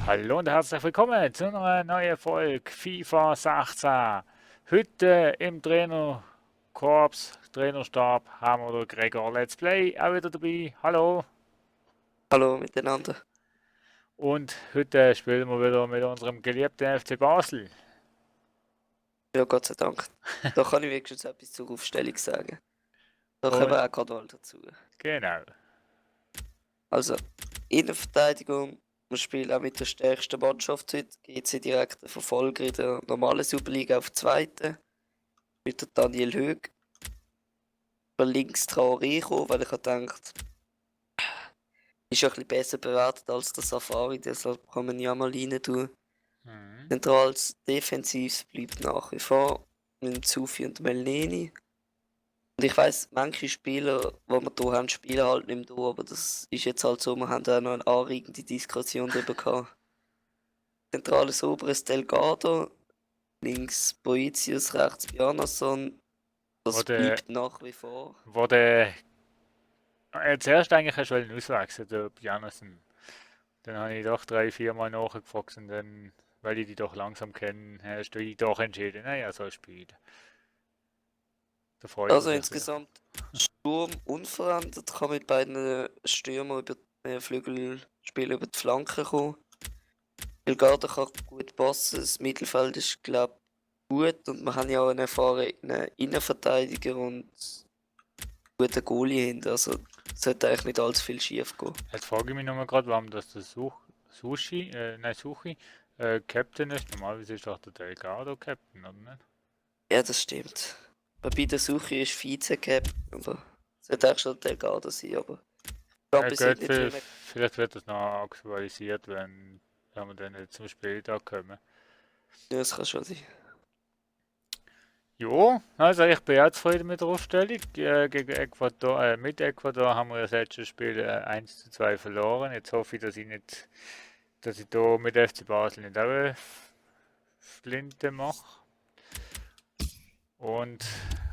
Hallo und herzlich willkommen zu einer neuen Folge FIFA 16. Heute im Trainerkorps, Trainerstab haben wir den Gregor Let's Play auch wieder dabei. Hallo. Hallo miteinander. Und heute spielen wir wieder mit unserem geliebten FC Basel. Ja, Gott sei Dank. Da kann ich wenigstens etwas zur Aufstellung sagen. Da kommen Und wir auch gerade mal dazu. genau. Also, Innenverteidigung, wir spielen auch mit der stärksten Mannschaft heute. GC direkt der Verfolger in der normalen Superliga auf zweite. Mit der Daniel Hög. Über links Traoré gekommen, weil ich habe gedacht, ist ja ein bisschen besser bewertet als der Safari, deshalb kann man ja mal rein tun. Mhm. Zentrales Defensives bleibt nach wie vor mit Sufi und Melneni. Und ich weiss, manche Spieler, die wir hier haben, spielen halt nicht mehr hier, aber das ist jetzt halt so, wir haben da auch noch eine anregende Diskussion darüber gehabt. Zentrales oberes Delgado, links Boetius, rechts Bjarnason, das Wurde, bleibt nach wie vor. wurde zuerst eigentlich hast du auswechseln, der Bjarnason. Dann habe ich doch 3, 4 Mal nachgefragt und dann, weil ich die doch langsam kenne, hast du dich doch entschieden, naja, so spielen. Da freut er Also sich sicher. insgesamt Sturm unverändert, kann mit beiden Stürmern über Flügelspiel über die Flanken kommen. Delgado kann gut passen, das Mittelfeld ist, glaube ich, gut und wir haben ja auch einen erfahrenen Innenverteidiger und guten Goalie hinter, also sollte eigentlich nicht allzu viel schief gehen. Jetzt frage ich mich nochmal gerade, warum das der Suchi, Captain ist. Normalerweise ist doch der Delgado Captain, oder nicht? Ja, das stimmt. Bei der Suche ist Vize-Captain, aber sollte eigentlich schon Delgado sein, aber ich habe bis Gut, heute nicht für ihn. vielleicht wird das noch aktualisiert, wenn wir dann nicht zum Spieltag kommen. Ja, das kann schon sein. Jo, also ich bin auch zufrieden mit der Aufstellung. Gegen Ecuador, mit Ecuador haben wir das letzte Spiel 1:2 verloren. Jetzt hoffe ich, dass ich da mit FC Basel nicht auch eine Flinte mache. Und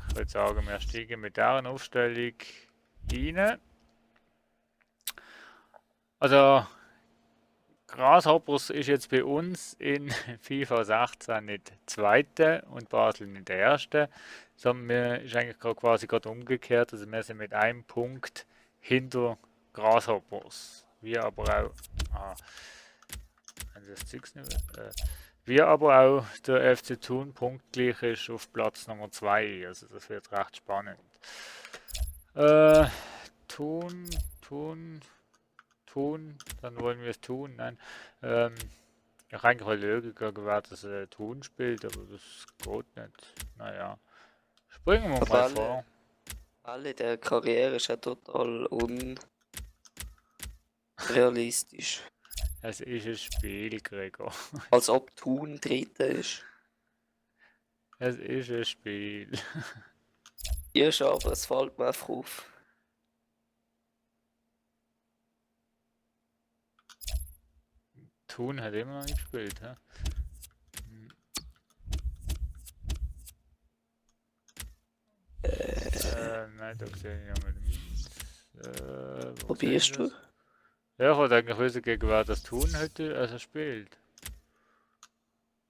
ich würde sagen, wir steigen mit dieser Aufstellung rein. Also, Grasshoppers ist jetzt bei uns in FIFA 16 nicht Zweite und Basel nicht der Erste, sondern wir ist eigentlich quasi gerade umgekehrt. Also wir sind mit einem Punkt hinter Grasshoppers. Wir aber auch, ah, wenn das Zeugs nicht, wir aber auch der FC Thun punktgleich ist auf Platz Nummer 2. Also das wird recht spannend. Äh, Thun, Thun, Thun, dann wollen wir es tun. Nein. Ähm, Ich eigentlich mal Logiker gewährt, dass er Thun spielt, aber das geht nicht. Naja, springen wir Aber mal alle, vor. alle der Karriere ist ja total unrealistisch. Es ist ein Spiel, Gregor. Als ob Thun Dritter ist. Es ist ein Spiel. Ja, schon, aber es fällt mir einfach auf. Thun hat immer noch nicht gespielt, hä? Nein, da sehe ich nochmal wo sehe ich Probierst du? das? Ja, ich wollte eigentlich wissen, gegen wer das Thun heute spielt.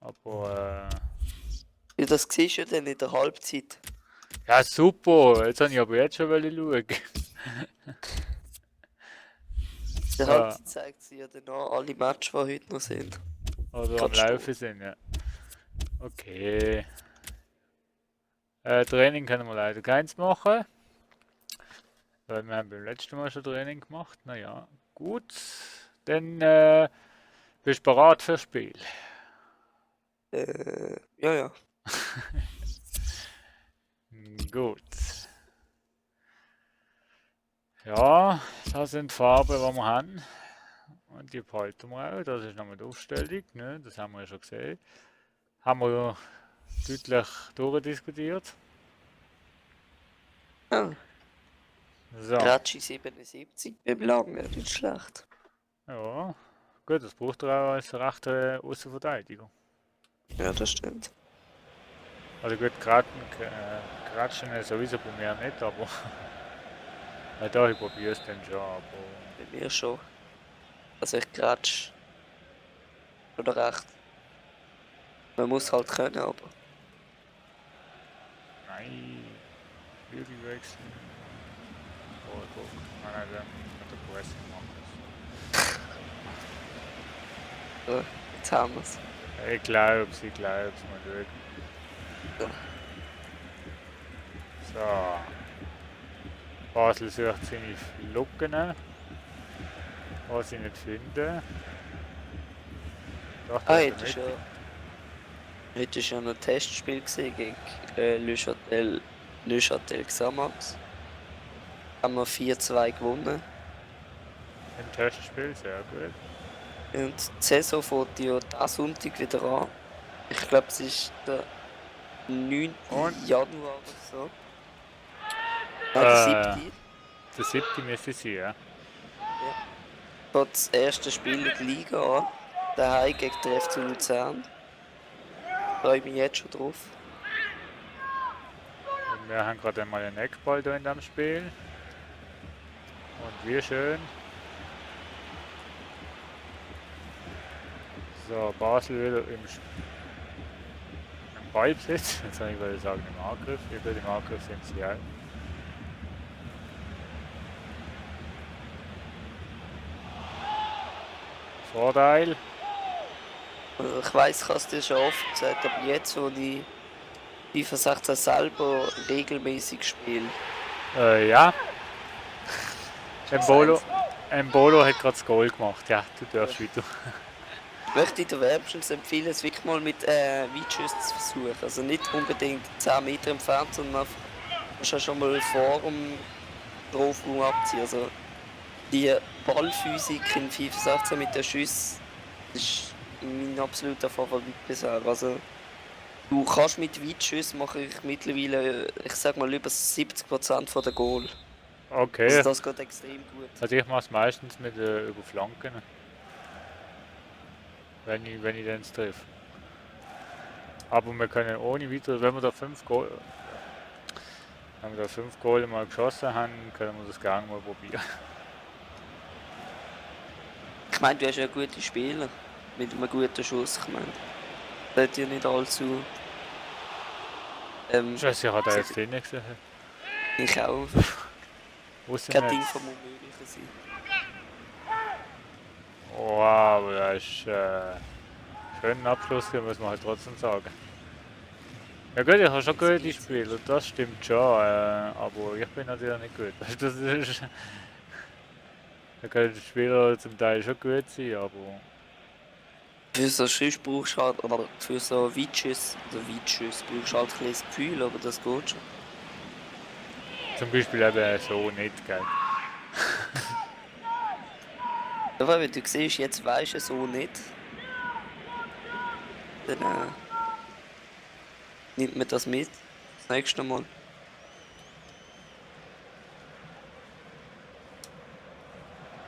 Aber, Ja, das siehst du ja dann in der Halbzeit. ja, super. Jetzt habe ich aber jetzt schon schauen. In der So, Halbzeit zeigt sie ja dann auch alle Matches, die heute noch sind. oder am Gerade stehen. Laufen sind, ja. Okay. Training können wir leider keins machen, weil wir haben beim letzten Mal schon Training gemacht. Naja, gut. Dann bist du bereit fürs Spiel. Ja, ja. Gut. Ja, das sind die Farben, die wir haben. Und die behalten wir auch. Das ist nochmal die Aufstellung, ne? Das haben wir ja schon gesehen. Haben wir ja deutlich durchdiskutiert. Ja. So, Gracchi 77 beim Lang, ja, nicht schlecht. ja. Gut, das braucht er auch als rechter Außenverteidiger. Ja, das stimmt. Also gut, Kratschen sowieso bei mir nicht, aber da ich probiere es dann schon, aber Bei mir schon. Also ich gratsch. oder recht. Man muss halt können, aber. Nein. Flügel wechseln. Oh, guck. Nein, dann mit der Pressing machen So, jetzt haben wir es. ich glaub's, mal schauen. Ja. So. Basel sucht seine Lücken, was ich nicht finde. Doch, da in der Mitte. Heute ist ja noch ein Testspiel gewesen gegen Neuchâtel Xamax. Haben wir 4-2 gewonnen. Im Testspiel, sehr gut. Und die Saison fängt ja diesen Sonntag wieder an. Ich glaube, es ist der 9. Und? Januar oder so. Nein, der 7. Der 7. müsste es sein, ja. Fängt das erste Spiel in der Liga an. Daheim gegen den FC Luzern. Freue mich jetzt schon drauf. Und wir haben gerade einmal einen Eckball da in dem Spiel. Und wie schön. So, Basel wieder im Ballbesitz. Jetzt soll ich sagen im Angriff. Über dem Angriff sind sie auch. Vorteil. Also ich weiss, ich habe es dir schon oft gesagt, aber jetzt, wo ich FIFA 16 selber regelmäßig spiele. Ja. Embolo hat gerade das Goal gemacht. Ja, du darfst wieder. Ich möchte dir wärmstens empfehlen, es wirklich mal mit Weitschüssen zu versuchen. Also nicht unbedingt 10 Meter entfernt, sondern einfach schon mal vor dem Strafraum abziehen. Also die Ballphysik in FIFA 16 mit den Schüssen ist mein absoluter Favorit bisher. Also du kannst mit Weitschüssen mache ich mittlerweile, ich sag mal, über 70% von der Goal. Okay. Also das geht extrem gut. Also ich mache es meistens mit über Flanken. Wenn ich den treffe. Aber wir können ohne weiter, wenn wir da 5 Goal mal geschossen haben, können wir das gerne mal probieren. Ich meine, du hast ja gute Spieler mit einem guten Schuss. Ich meine, das hat ja nicht allzu. Scheiße, ich habe da jetzt drin gesehen. Ich auch. Kein Ding vom Unmöglichen sein. Wow, das ist schönen Abschluss, muss man halt trotzdem sagen. Ja gut, ich habe schon gute Spieler, das stimmt schon, aber ich bin natürlich nicht gut. Das ist, da können die Spieler zum Teil schon gut sein, aber... Für so Schuss brauchst du halt, oder für so Weitschüsse brauchst du halt ein bisschen das Gefühl, aber das geht schon. Zum Beispiel eben so nicht, gell? Ja, weil wenn du siehst, jetzt weisst du so nicht, dann nimmt man das mit, das nächste Mal.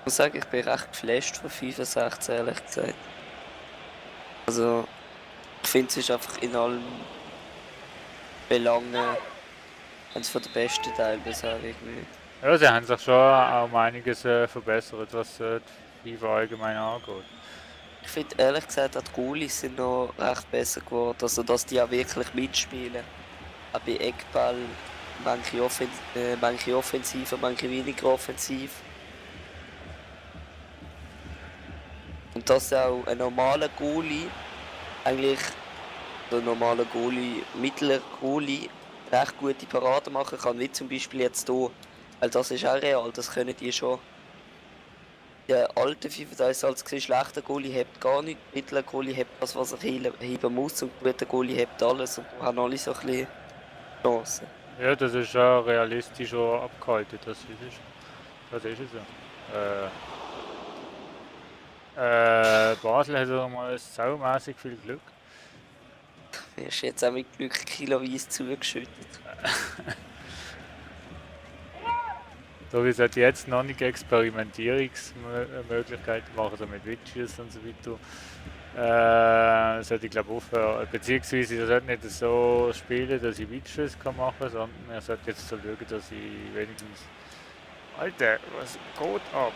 Ich muss sagen, ich bin recht geflasht von FIFA 16, ehrlich gesagt. Also, ich finde es ist einfach in allen Belangen eines von der besten Teile bisher irgendwie. Ja, sie haben sich schon auch einiges verbessert, was die FIFA allgemein angeht. Ich finde ehrlich gesagt, auch die Goalies sind noch recht besser geworden, also dass die auch wirklich mitspielen. Auch bei Eckball, manche offensiv, manche weniger offensiv. Und dass auch ein normaler Goalie, eigentlich der normale Goalie, mittlerer Goalie, recht gute Paraden machen kann, wie zum Beispiel jetzt hier. Weil das ist auch real, das können die schon. Der alte FIFA, da ist als gesehen, schlechter Goalie hebt gar nichts, mittlerer Goalie hebt das, was er heben muss, und guter Goalie hebt alles und haben alle so ein bisschen Chancen. Ja, das ist schon realistisch schon abgehalten, das ist es so. Basel hat ja mal saumässig viel Glück. Du wirst jetzt auch mit Glück kiloweise zugeschüttet. So wie es halt jetzt noch nicht Experimentierungsmöglichkeiten machen, so mit Witches und so weiter. Sollte ich glaube aufhören, beziehungsweise ich sollte nicht so spielen, dass ich Witches machen kann, sondern ich sollte jetzt so schauen, dass ich wenigstens... Alter, was geht ab?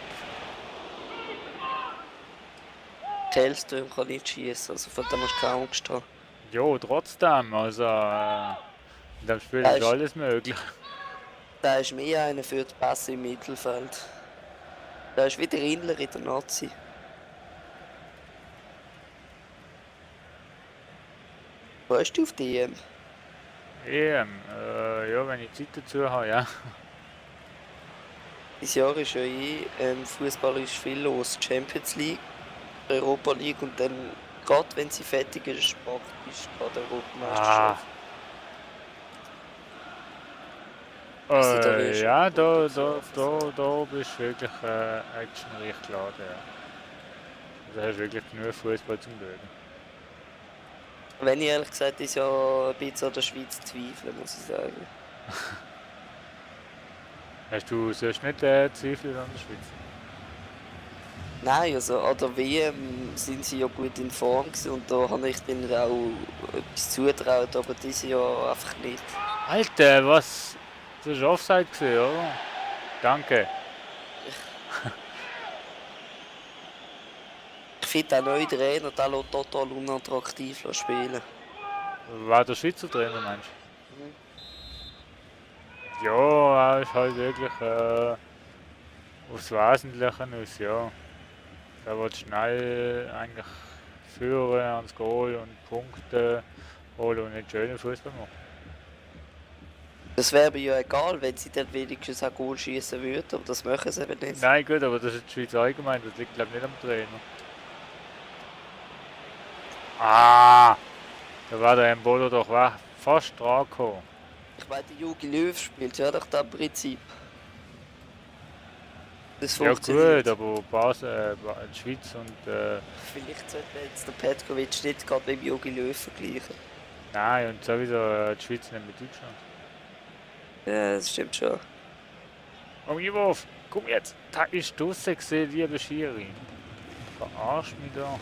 Hellström kann nicht schießen, also von dem musst du keine Angst haben. Jo, trotzdem, also in dem Spiel Der ist ist, alles möglich. der ist mehr einer für die Pässe im Mittelfeld. Der ist wie der Inler in der Nazi. Wo hast du auf die EM? Ja, wenn ich Zeit dazu habe, ja. Dieses Jahr ist ja Fußball ist viel los. Champions League, Europa League und dann, gerade wenn sie fertig ist, praktisch gerade Ah, Europameisterschaft. Also da wirst du ja, gut dazu. da bist du wirklich actionreich geladen, ja. Also hast wirklich genug Fußball zum Schauen. Wenn ich ehrlich gesagt ist ja ein bisschen an der Schweiz zweifeln, muss ich sagen. Hast du sonst nicht Zweifel an der Schweiz? Nein, also an der WM sind sie ja gut in Form gewesen und da habe ich denen auch etwas zutraut, aber dieses Jahr einfach nicht. Alter, was? Das war Offside gewesen, oder? Danke. Ich finde auch neue Trainer, der lässt total unattraktiv spielen. War der Schweizer Trainer, meinst Mhm. du? Ja, er ist halt wirklich aufs Wesentliche aus, ja. Der wird schnell eigentlich führen ans Goal und Punkte holen und einen schönen Fußball machen. Das wäre mir ja egal, wenn sie dann wenigstens auch Goal schießen würden, aber das machen sie eben nicht. Nein, gut, aber das ist die Schweiz allgemein, das liegt glaube ich nicht am Trainer. Ah, da war der Embolo doch fast dran gekommen. Ich meine, der Jogi Löw spielt ja nach dem Prinzip. Das Ja funktioniert. gut, aber die Schweiz und Vielleicht sollte man jetzt den Petkovic nicht gerade mit dem Jogi Löw vergleichen. nein, und sowieso die Schweiz nicht mit Deutschland. Ja, das stimmt schon. Oh, Wurf, komm jetzt, da ist draussen gesehen, liebe Schiri. Verarsch mich da.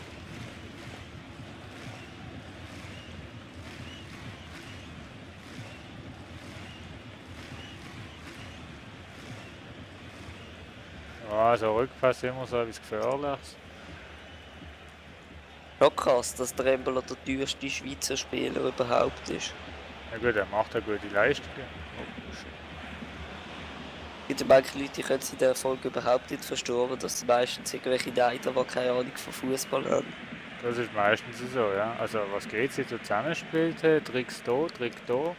Ja, so Rückpass immer so etwas Gefährliches. Schon krass, dass der Embolo der teuerste Schweizer Spieler überhaupt ist. Na gut, er macht eine gute Leistungen. Es gibt manche Leute, die können sich den Erfolg überhaupt nicht verstehen, aber dass sie meistens irgendwelche Neider, die keine Ahnung von Fußball haben. Das ist meistens so, ja. Also was geht sie so zusammenspielt, Tricks da, Trick da.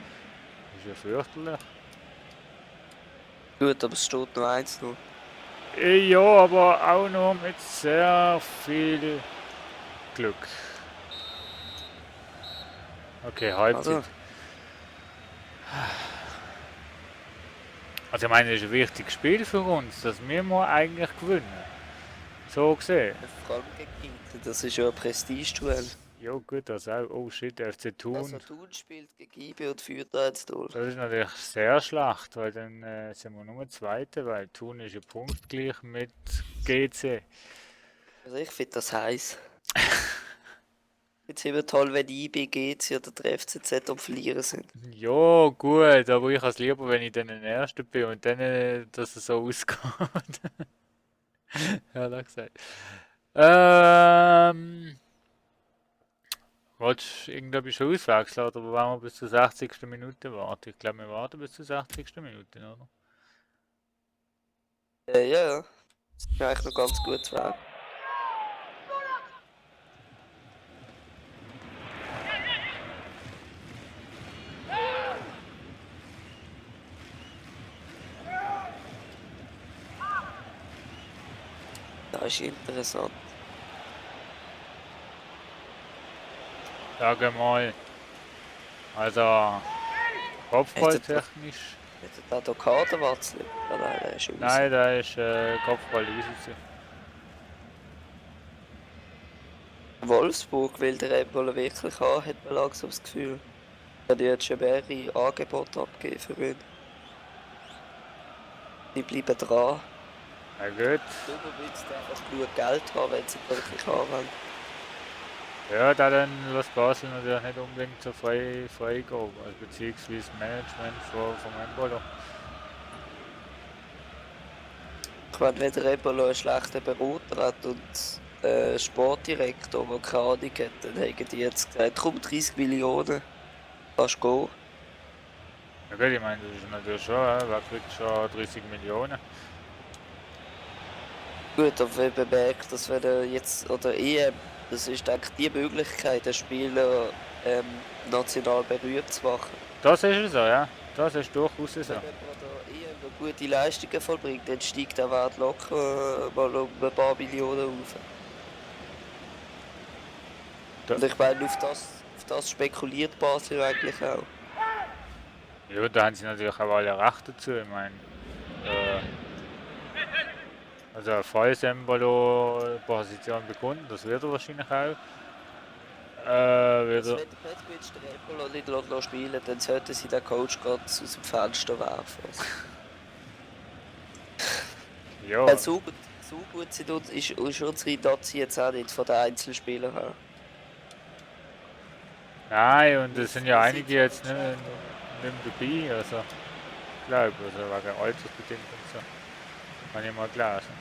Ist ja fürchterlich. Gut, aber es steht nur 1-0. Ja, aber auch noch mit sehr viel Glück. Okay, Halbzeit. Also ich meine, das ist ein wichtiges Spiel für uns, das müssen wir eigentlich gewinnen. So gesehen. Vor allem gegen Inter, das ist ja ein Prestigeduell. Ja gut, das auch. Oh shit, FC Thun. Also Thun spielt gegen IB und führt 1-0. Das ist natürlich sehr schlecht, weil dann sind wir nur Zweite, weil Thun ist ja punktgleich mit GC. Also ich finde das heiß. Jetzt immer toll, wenn IB, GC oder der FCZ am Verlieren sind. Ja, gut, aber ich habe es lieber, wenn ich dann der Erste bin und dann, dass es so ausgeht. Ehrlich gesagt. Wolltest du irgendetwas schon auswechseln oder wollen wir bis zur 60. Minute warten? Ich glaube, wir warten bis zur 60. Minute, oder? Ja. Das ist eigentlich noch ganz gut weg. Das ist interessant. Sag mal, also Kopfballtechnisch. Hat er da Kaderwatzel? Ja, nein, der ist raus. Nein, da ist Kopfball raus. Wolfsburg will der Ebola wirklich haben, hat man langsam das Gefühl. Ja, die hat schon mehrere Angebote abgegeben für ihn. Die bleiben dran. Na gut. Darüber willst du einfach genug Geld haben, wenn sie wirklich haben wollen. Ja, da dann lässt Basel natürlich nicht unbedingt so frei gehen, also beziehungsweise Management vom Embolo. Ich meine, wenn der Ebola einen schlechten Berater hat und Sportdirektor, der keine Ahnung hat, dann haben die jetzt gesagt, komm 30 Millionen, kannst gehen. Ja gut, ich meine, das ist natürlich schon, wer kriegt schon 30 Millionen? Gut, aber wenn man merkt, dass wenn er jetzt, oder das ist denke ich die Möglichkeit, den Spieler national berühmt zu machen. Das ist so, ja. Das ist durchaus so. Wenn jemand an der EM noch gute Leistungen vollbringt, dann steigt der Wert locker mal um ein paar Millionen auf. Da, Und ich meine, auf das spekuliert Basel eigentlich auch. ja, da haben sie natürlich auch alle Recht dazu. Ich meine, also falls Embolo Position bekommt, das wird er wahrscheinlich auch. Also Wieder, wenn der Petkovic den Embolo nicht lassen spielen, dann sollten sie den Coach gerade aus dem Fenster werfen. Also, ja, weil so gut sind ist unsere Nazi jetzt auch nicht von den Einzelspielern her. nein, und es sind ja Wir einige sind zwar jetzt nicht mehr dabei, also ich glaube, also wegen altersbedingt und so. Habe ich mal gelesen.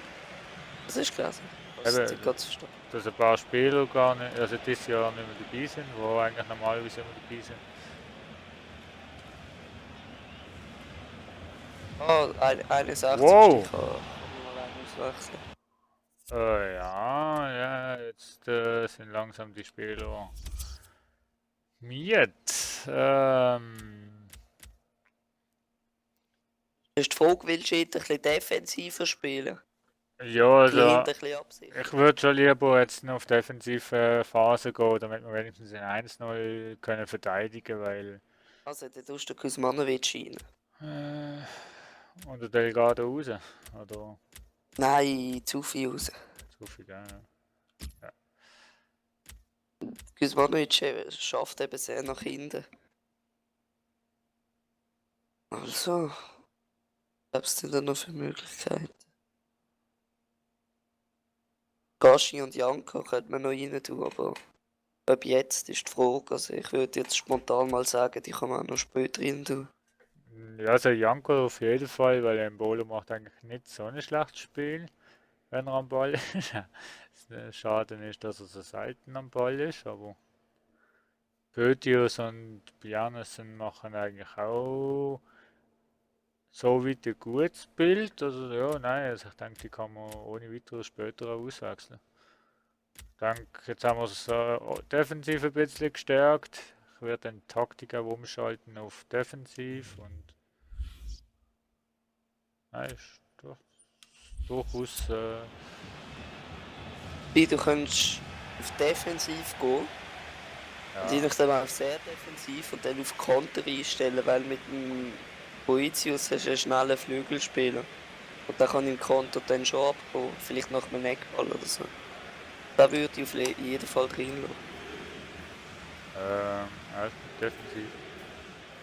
das ist gelesen. Das Eben, ist ganz verstanden. dass ein paar Spieler gar nicht, also dieses Jahr nicht mehr dabei sind, wo eigentlich normalerweise immer dabei sind. Ah, 61 Wow! Stich kann man mal einen auswechseln. Ja, ja, jetzt sind langsam die Spieler miet. Das ist die Frage, willst du jetzt ein bisschen defensiver spielen? Ja, Ein bisschen hinter, also ein bisschen absichern. ich würde schon lieber jetzt noch auf defensive Phase gehen, damit wir wenigstens in 1-0 können verteidigen, weil Also, dann tust du Kuzmanovic rein. und der Delgado raus, oder Nein, zu viel raus. zu viel, ja. Kuzmanovic schafft eben sehr nach hinten. Also, was es denn da noch für Möglichkeiten? Gashi und Janka könnte man noch rein tun, aber ob jetzt ist die Frage. Also ich würde jetzt spontan mal sagen, die kann man auch noch später rein tun. Ja, also Janko auf jeden Fall, weil Embolo macht eigentlich nicht so ein schlechtes Spiel, wenn er am Ball ist. Das Schade ist, dass er so selten am Ball ist, aber Pötius und Bjarnason machen eigentlich auch so weit ein gutes Bild. Also ja, nein, also ich denke, die kann man ohne weiteres später auch auswechseln. Jetzt haben wir es defensiv ein bisschen gestärkt. Ich werde dann die Taktik auch umschalten auf defensiv und nein, ist durchaus Wie du könntest auf defensiv gehen und je ja. nachdem auch sehr defensiv und dann auf Konter einstellen, weil mit dem Boetius hast du einen schnellen Flügelspieler. Und der kann im Konter dann schon abgehen, vielleicht nach einem Eckball oder so. Da würde ich auf jeden Fall drin lassen. Ja, defensiv.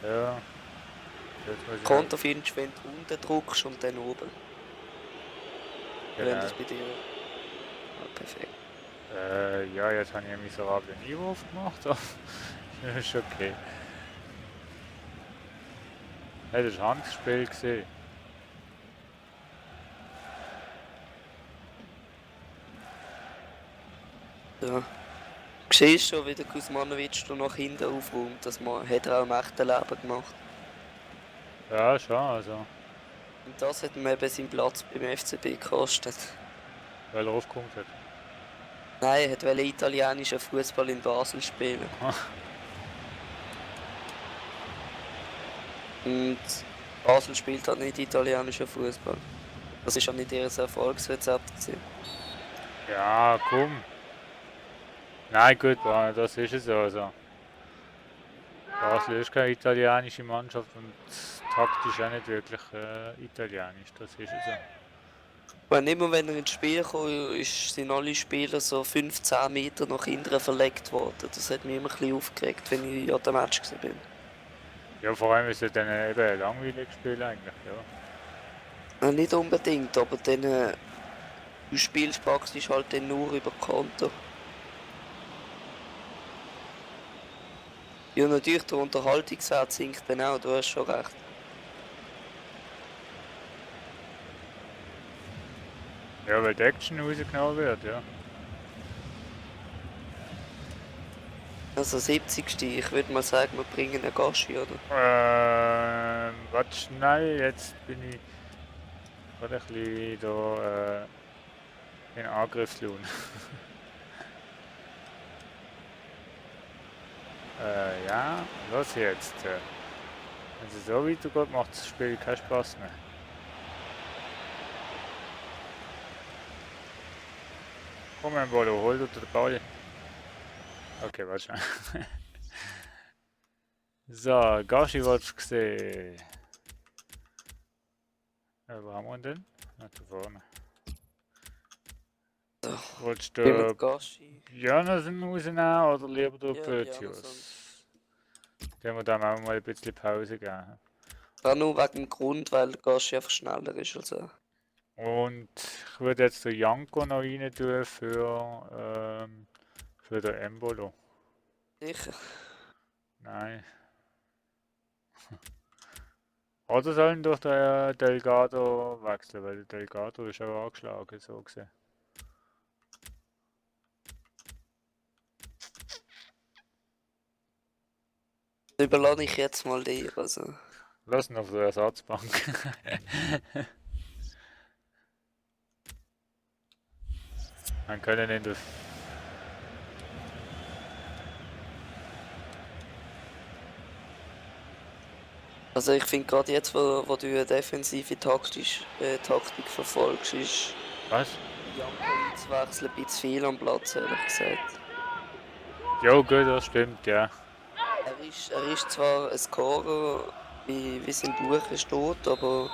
Ja, jetzt muss ich noch. Konter findest du, wenn du unten drückst und dann oben. Wenn Genau. das bei dir... Ja, perfekt. Ja, jetzt habe ich einen miserablen Einwurf gemacht, aber ist okay. Ja, das war Handspiel gesehen. Ja. Du siehst schon, wie der Kuzmanovic da nach hinten aufräumt, hat er auch im echten Leben gemacht. Ja, schon, also, Und das hat ihm eben seinen Platz beim FCB gekostet. weil er aufgekommen hat. Nein, er wollte italienischen Fußball in Basel spielen. Und Basel spielt halt nicht italienischen Fußball. Das ist auch nicht ihr Erfolgsrezept gewesen. Ja, komm. Nein, gut, das ist es also. Basel ist keine italienische Mannschaft und taktisch auch nicht wirklich italienisch, das ist es so. Weil immer wenn er ins Spiel kam, sind alle Spieler so 15 Meter nach hinten verlegt worden. Das hat mich immer ein bisschen aufgeregt, wenn ich an dem Match war. Ja, vor allem ist es dann eben ein langweiliges Spiel eigentlich, ja. Nicht unbedingt, aber dann, du spielst praktisch halt dann nur über Konto. Ja, natürlich, der Unterhaltungswert sinkt dann auch, du hast schon recht. Ja, weil die Action rausgenommen wird, ja. Also 70. Ich würde mal sagen, wir bringen einen Gashi, oder? Warte schnell, jetzt bin ich gerade ein bisschen da in Angriffslaune. Ja, los jetzt. Wenn es so weitergeht, macht das Spiel keinen Spaß mehr. Komm, Embolo, hol dir den Ball. Okay, warte schon. So, Gashi wolltest du gesehen. Wo haben wir ihn denn? Ah, da vorne. So, Wolltest wie mit du Gashi. Björnsen rausnehmen oder lieber der Ja, Bötius? Den wir dann auch mal ein bisschen Pause geben. Auch nur wegen dem Grund, weil der Gashi einfach schneller ist als er. Und ich würde jetzt den Janko noch rein tun für den Embolo. Sicher. Nein. Oder sollen durch den Delgado wechseln, weil der Delgado ist auch angeschlagen, so gesehen. Das überlasse ich jetzt mal dir. Also. Lass ihn auf der Ersatzbank. Man können in der Also ich finde gerade jetzt, wo du eine defensive Taktik verfolgst, ist Was? Janko einzuwechseln ein bisschen viel am Platz, ehrlich gesagt. Jo, gut, das stimmt, ja. Er ist zwar ein Scorer, wie es im Buch steht, aber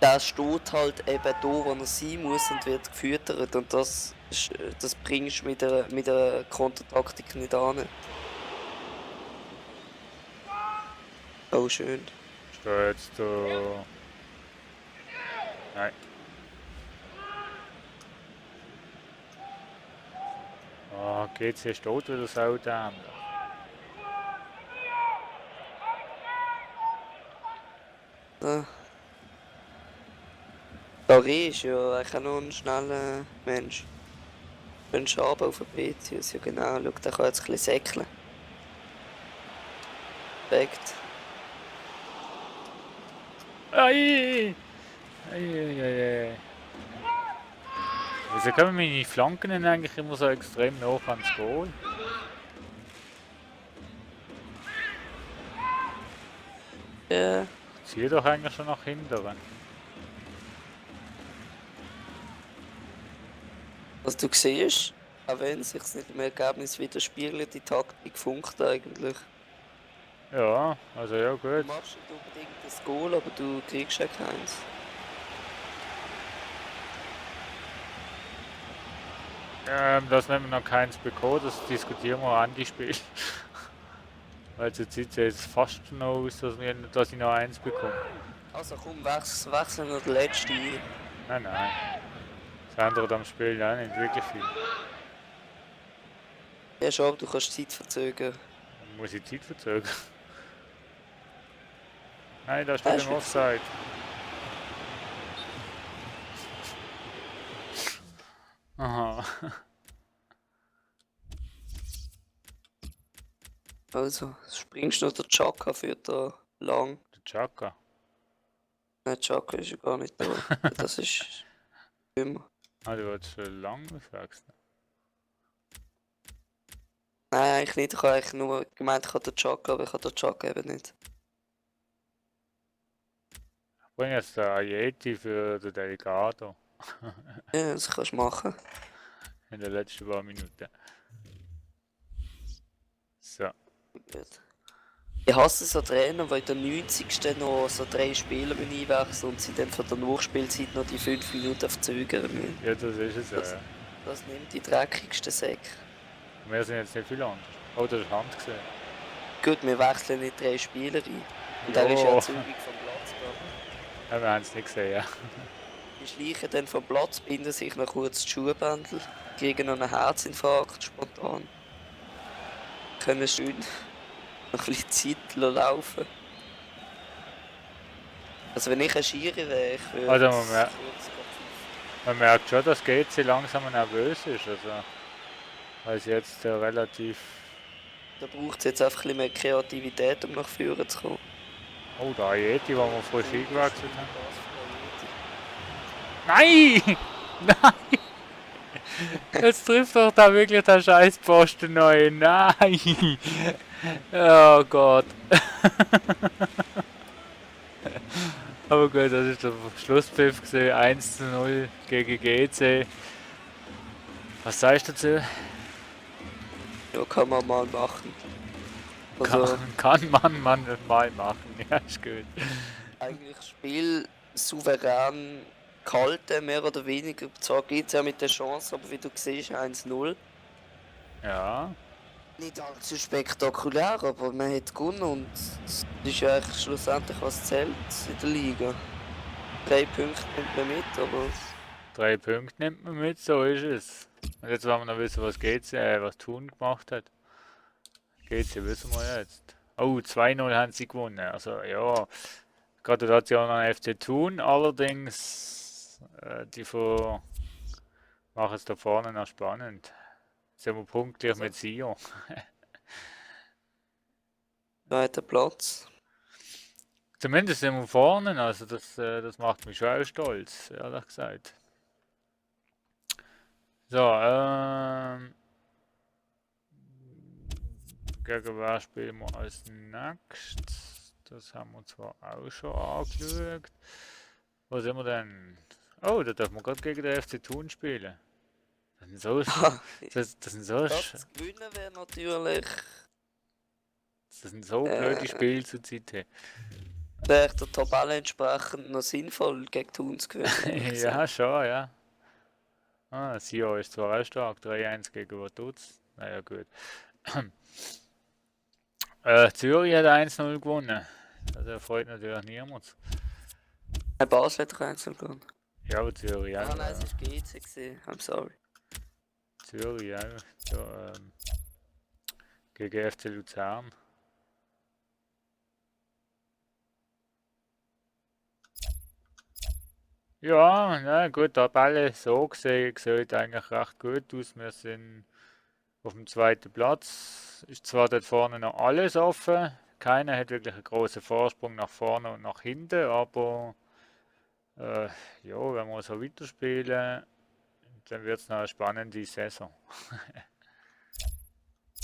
der steht halt eben da, wo er sein muss und wird gefüttert. Und das bringst du mit einer Kontertaktik nicht an. Oh, schön. Ist da jetzt da. Nein. Oh, GC steht wieder so dämlich. Ja. Larry ist ja eigentlich auch noch ein schneller Mensch. Ein Schaben auf dem Pezius, ja genau. Schau, der kann jetzt ein bisschen säckeln. Perfekt. Ei! Ei. Wieso kommen meine Flanken denn eigentlich immer so extrem nah ans Goal? Ja, Ich ziehe doch eigentlich schon nach hinten. was du siehst, auch wenn es sich nicht im Ergebnis widerspiegelt, die Taktik funkt eigentlich. Ja, also ja Du gut. machst nicht unbedingt das Goal, aber du kriegst ja keins. Dass wir noch keins bekommen, das diskutieren wir an die Spiel. Weil zur Zeit sieht es fast schon aus, dass ich noch eins bekomme. Also komm, wechseln wir den letzten ein. Nein. Das ändert am Spiel auch nicht wirklich viel. Ja, schon, du kannst Zeit verzögern. Dann muss ich Zeit verzögern. Nein, da steht Ja, im ist wieder Offside. Aha. Also, springst du noch der Chaka für da lang. Der Chaka. Nein, Chaka ist ja gar nicht da. Das ist immer. Ah, du wolltest schon lange wechseln. Nein, eigentlich nicht. Ich habe eigentlich nur gemeint, ich habe den Chaka, aber ich habe den Chaka eben nicht. Ich bringe jetzt den Ayeti für den Delgado. Ja, das kannst du machen. In den letzten paar Minuten. So. Gut. Ich hasse so Trainer, die in der 90. noch so 3 Spieler einwechseln und sie dann von der Nachspielzeit noch die 5 Minuten verzögern müssen. Ja, das ist es ja. Das- Das nimmt die dreckigsten Säcke. Wir sind jetzt nicht viel anders. Oh, das ist Hand gesehen. Gut, wir wechseln nicht 3 Spieler ein. Und Ja. er ist ja zügig vom Platz gegangen. Ja, wir haben es nicht gesehen, ja. Die schleichen dann vom Platz, binden sich noch kurz die Schuhbändel, kriegen noch einen Herzinfarkt spontan. Können schön noch ein bisschen Zeit laufen. Also wenn ich ein Schiri wäre, ich würde... Also man merkt schon, dass GC langsam nervös ist. Also Also jetzt relativ. Da braucht es jetzt einfach ein bisschen mehr Kreativität, um nach vorne zu kommen. Oh, der Ayeti, wo wir frisch Wunderschöner eingewechselt haben. Pass von Nein! Nein! Jetzt trifft doch da wirklich der Scheißposten neu. Nein! Oh Gott. Aber gut, das ist der Schlusspfiff gesehen. 1:0 gegen GC. Was sagst du dazu? Ja, kann man mal machen. Kann, Also kann man mal machen. Ja, ist gut. eigentlich Spiel souverän gehalten, mehr oder weniger. Zwar geht es ja mit der Chance, aber wie du siehst, 1:0. Ja, Nicht allzu spektakulär, aber man hat gewonnen und das ist ja eigentlich schlussendlich was zählt in der Liga. 3 Punkte nimmt man mit, aber 3 Punkte nimmt man mit, so ist es. Und jetzt wollen wir noch wissen, was Thun gemacht hat. GC wissen wir jetzt. Oh, 2:0 haben sie gewonnen. Also ja, Gratulation an FC Thun. Allerdings, machen es da vorne noch spannend. Sind wir punktgleich also, mit Sion. zweiter Platz. Zumindest sind wir vorne, also das macht mich schon auch stolz, ehrlich gesagt. So, gegen wer spielen wir als nächstes? Das haben wir zwar auch schon angeschaut. Wo sind wir denn? Oh, da dürfen wir gerade gegen den FC Thun spielen. Das sind so, das sind so, Das zu gewinnen wäre natürlich das sind so blöde Spiele zur Zeit. der Tabelle entsprechend noch sinnvoll gegen Thun zu gewinnen. ehrlich gesagt. Ja, schon, ja. Ah, Sion ist zwar auch stark, 3:1 gegen Vaduz. Naja, gut. Zürich hat 1:0 gewonnen. Das erfreut natürlich niemand. Ein Basel hat einzeln gewonnen. Ja, aber Zürich auch. Ah nein, es war GC gewesen. I'm sorry. Zürich auch. Da, gegen FC Luzern. Ja, na gut, die Tabelle so gesehen sieht eigentlich recht gut aus. Wir sind auf dem zweiten Platz. Ist zwar dort vorne noch alles offen. Keiner hat wirklich einen großen Vorsprung nach vorne und nach hinten, aber ja, wenn wir so weiterspielen, dann wird es noch eine spannende Saison.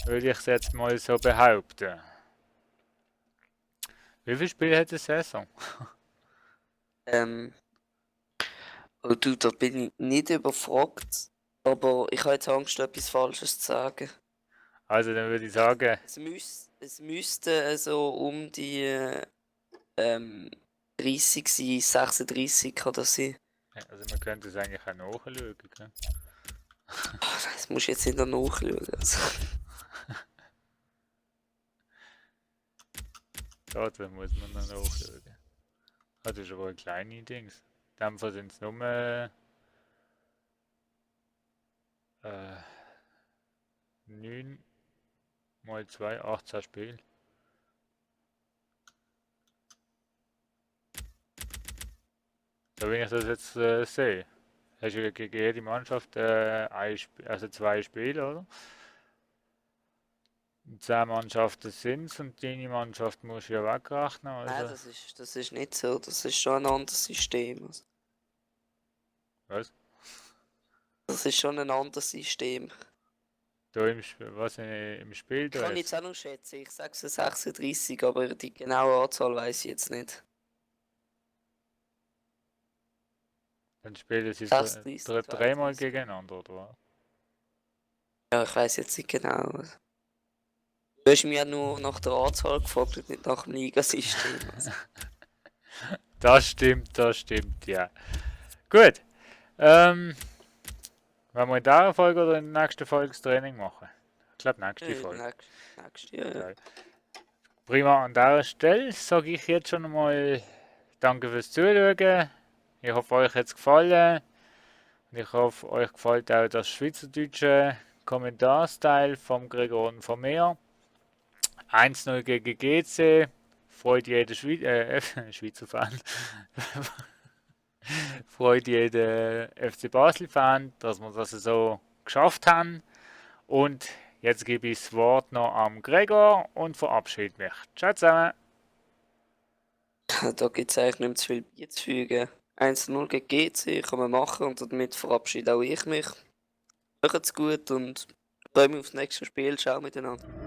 Würde ich es jetzt mal so behaupten. Wie viele Spiele hat die Saison? Ähm, oh du, da bin ich nicht überfragt. Aber ich habe jetzt Angst, etwas Falsches zu sagen. Also dann würde ich sagen, Es müsste so um die 30 sein, 36 kann das sein. also man könnte es eigentlich auch nachschauen. Gell? Das musst du jetzt nicht noch nachschauen. Also. Dort muss man noch nachschauen. Ah, das ist aber ein kleines Dings. In dem Fall sind es nur 9 mal 2, 18 Spiele. So wenn ich das jetzt sehe. Hast du gegen jede Mannschaft also 2 Spiele, oder? 10 Mannschaften sind es und deine Mannschaft musst du ja wegrechnen. Nein, Also, das ist nicht so. Das ist schon ein anderes System. Also, was? das ist schon ein anderes System. Da im Spiel Ich da kann jetzt jetzt? auch noch schätzen, ich sage so 36, aber die genaue Anzahl weiß ich jetzt nicht. Dann spielen sie 36, dreimal 32. gegeneinander, oder was? Ja, ich weiß jetzt nicht genau. Du hast mich ja nur nach der Anzahl gefragt und nicht nach dem Ligasystem. Also. Das stimmt, ja. Gut. Ähm, Wollen wir in dieser Folge oder in der nächsten Folge das Training machen? Ich glaube, nächste Folge. Nächstes Jahr. Ja. Ja. Prima, an dieser Stelle sage ich jetzt schon einmal danke fürs Zuschauen. Ich hoffe, euch hat es gefallen. Und ich hoffe, euch gefällt auch das schweizerdeutsche Kommentarsstyle vom Gregor und von mir. 1:0 gegen GC. Freut jeder Schweizer Fan. Freut jeder FC Basel-Fan, dass wir das so geschafft haben. Und jetzt gebe ich das Wort noch am Gregor und verabschiede mich. Ciao zusammen. Da gibt es eigentlich nicht mehr zu viel beizufügen. 1:0 gegen GC kann man machen und damit verabschiede auch ich mich. Macht's gut und freue mich aufs nächste Spiel. Ciao miteinander.